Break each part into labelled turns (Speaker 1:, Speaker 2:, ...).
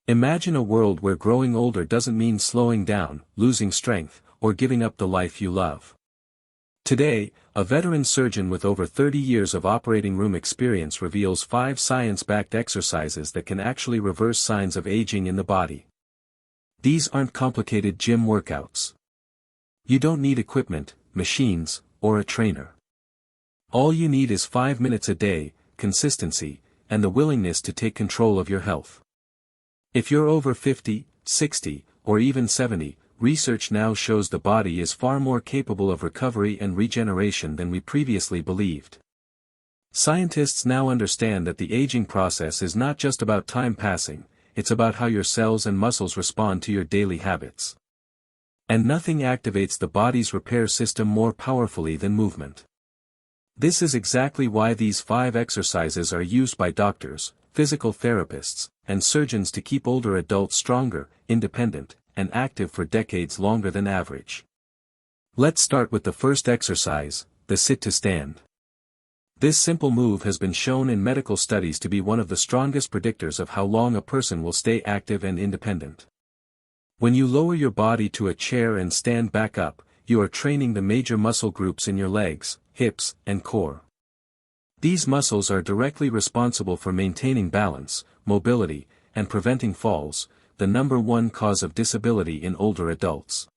Speaker 1: Imagine a world where growing older doesn't mean slowing down, losing strength, or giving up the life you love. Today, a veteran surgeon with over 30 years of operating room experience reveals 5 science-backed exercises that can actually reverse signs of aging in the body. These aren't complicated gym workouts. You don't need equipment, machines, or a trainer. All you need is 5 minutes a day, consistency, and the willingness to take control of your health. If you're over 50, 60, or even 70, research now shows the body is far more capable of recovery and regeneration than we previously believed. Scientists now understand that the aging process is not just about time passing, it's about how your cells and muscles respond to your daily habits. And nothing activates the body's repair system more powerfully than movement. This is exactly why these 5 exercises are used by doctors, physical therapists, and surgeons to keep older adults stronger, independent, and active for decades longer than average. Let's start with the first exercise, the sit-to-stand. This simple move has been shown in medical studies to be one of the strongest predictors of how long a person will stay active and independent. When you lower your body to a chair and stand back up, you are training the major muscle groups in your legs, hips, and core. These muscles are directly responsible for maintaining balance, mobility, and preventing falls, the #1 cause of disability in older adults.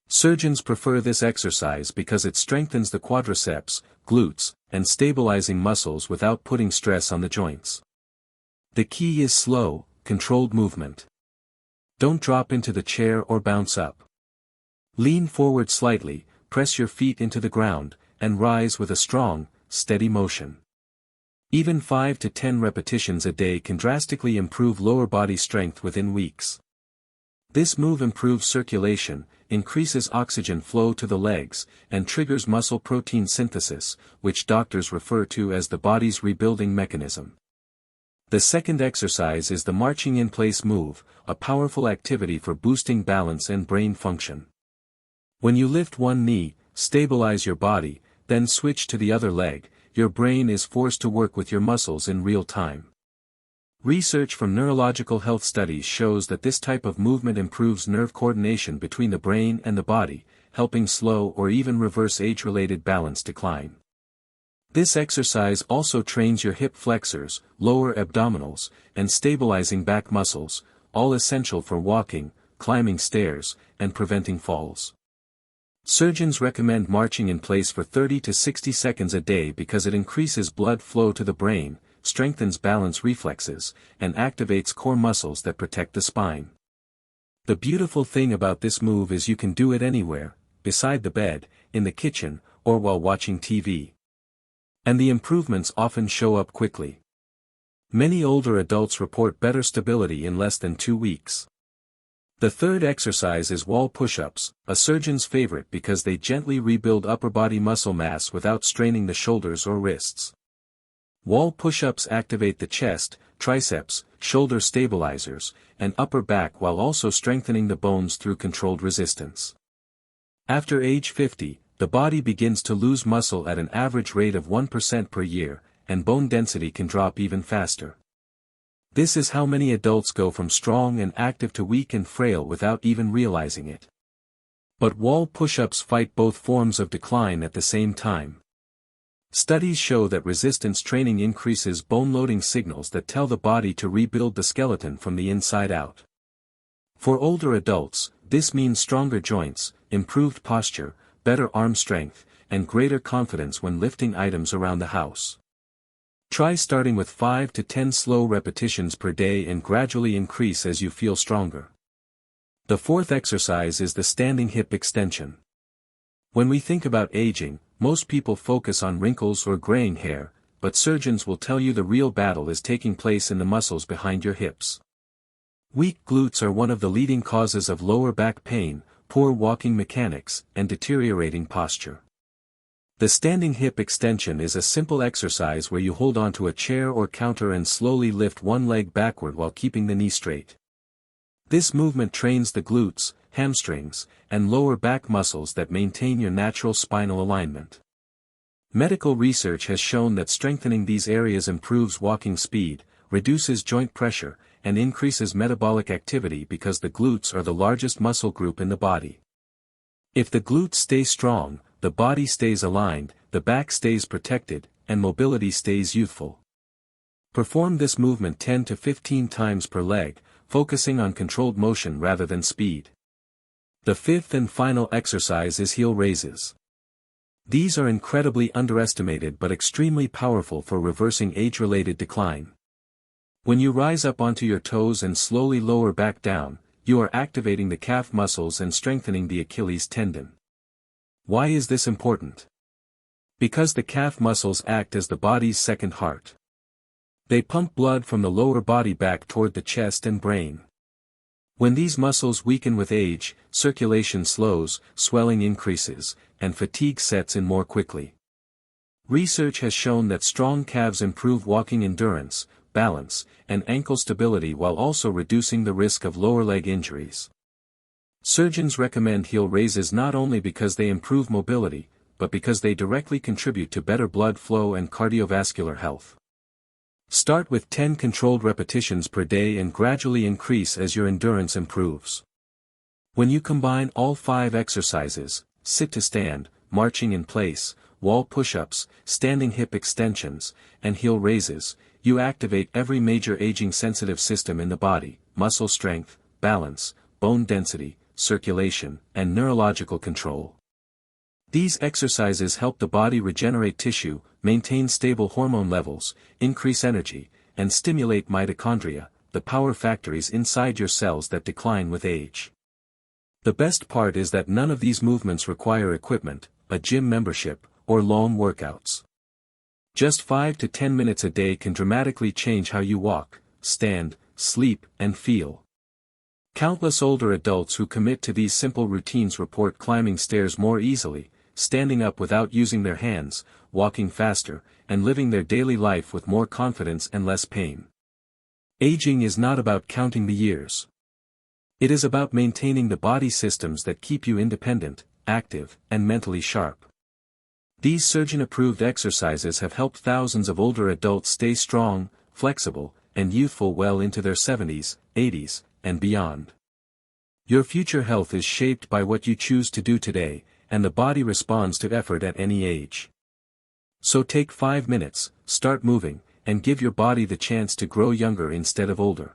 Speaker 1: Surgeons prefer this exercise because it strengthens the quadriceps, glutes, and stabilizing muscles without putting stress on the joints. The key is slow, controlled movement. Don't drop into the chair or bounce up. Lean forward slightly, press your feet into the ground, and rise with a strong, steady motion. Even 5 to 10 repetitions a day can drastically improve lower body strength within weeks. This move improves circulation, increases oxygen flow to the legs, and triggers muscle protein synthesis, which doctors refer to as the body's rebuilding mechanism. The second exercise is the marching in place move, a powerful activity for boosting balance and brain function. When you lift one knee, stabilize your body, then switch to the other leg, your brain is forced to work with your muscles in real time. Research from neurological health studies shows that this type of movement improves nerve coordination between the brain and the body, helping slow or even reverse age-related balance decline. This exercise also trains your hip flexors, lower abdominals, and stabilizing back muscles, all essential for walking, climbing stairs, and preventing falls. Surgeons recommend marching in place for 30 to 60 seconds a day because it increases blood flow to the brain, strengthens balance reflexes, and activates core muscles that protect the spine. The beautiful thing about this move is you can do it anywhere, beside the bed, in the kitchen, or while watching TV. And the improvements often show up quickly. Many older adults report better stability in less than 2 weeks. The third exercise is wall push-ups, a surgeon's favorite because they gently rebuild upper body muscle mass without straining the shoulders or wrists. Wall push-ups activate the chest, triceps, shoulder stabilizers, and upper back while also strengthening the bones through controlled resistance. After age 50, the body begins to lose muscle at an average rate of 1% per year, and bone density can drop even faster. This is how many adults go from strong and active to weak and frail without even realizing it. But wall push-ups fight both forms of decline at the same time. Studies show that resistance training increases bone-loading signals that tell the body to rebuild the skeleton from the inside out. For older adults, this means stronger joints, improved posture, better arm strength, and greater confidence when lifting items around the house. Try starting with 5 to 10 slow repetitions per day and gradually increase as you feel stronger. The fourth exercise is the standing hip extension. When we think about aging, most people focus on wrinkles or graying hair, but surgeons will tell you the real battle is taking place in the muscles behind your hips. Weak glutes are one of the leading causes of lower back pain, poor walking mechanics, and deteriorating posture. The standing hip extension is a simple exercise where you hold onto a chair or counter and slowly lift one leg backward while keeping the knee straight. This movement trains the glutes, hamstrings, and lower back muscles that maintain your natural spinal alignment. Medical research has shown that strengthening these areas improves walking speed, reduces joint pressure, and increases metabolic activity because the glutes are the largest muscle group in the body. If the glutes stay strong, the body stays aligned, the back stays protected, and mobility stays youthful. Perform this movement 10 to 15 times per leg, focusing on controlled motion rather than speed. The fifth and final exercise is heel raises. These are incredibly underestimated but extremely powerful for reversing age-related decline. When you rise up onto your toes and slowly lower back down, you are activating the calf muscles and strengthening the Achilles tendon. Why is this important? Because the calf muscles act as the body's second heart. They pump blood from the lower body back toward the chest and brain. When these muscles weaken with age, circulation slows, swelling increases, and fatigue sets in more quickly. Research has shown that strong calves improve walking endurance, balance, and ankle stability while also reducing the risk of lower leg injuries. Surgeons recommend heel raises not only because they improve mobility, but because they directly contribute to better blood flow and cardiovascular health. Start with 10 controlled repetitions per day and gradually increase as your endurance improves. When you combine all 5 exercises, sit to stand, marching in place, wall push-ups, standing hip extensions, and heel raises, you activate every major aging-sensitive system in the body: muscle strength, balance, bone density, circulation, and neurological control. These exercises help the body regenerate tissue, maintain stable hormone levels, increase energy, and stimulate mitochondria, the power factories inside your cells that decline with age. The best part is that none of these movements require equipment, a gym membership, or long workouts. Just 5 to 10 minutes a day can dramatically change how you walk, stand, sleep, and feel. Countless older adults who commit to these simple routines report climbing stairs more easily, standing up without using their hands, walking faster, and living their daily life with more confidence and less pain. Aging is not about counting the years. It is about maintaining the body systems that keep you independent, active, and mentally sharp. These surgeon-approved exercises have helped thousands of older adults stay strong, flexible, and youthful well into their 70s, 80s, and beyond. Your future health is shaped by what you choose to do today, and the body responds to effort at any age. So take 5 minutes, start moving, and give your body the chance to grow younger instead of older.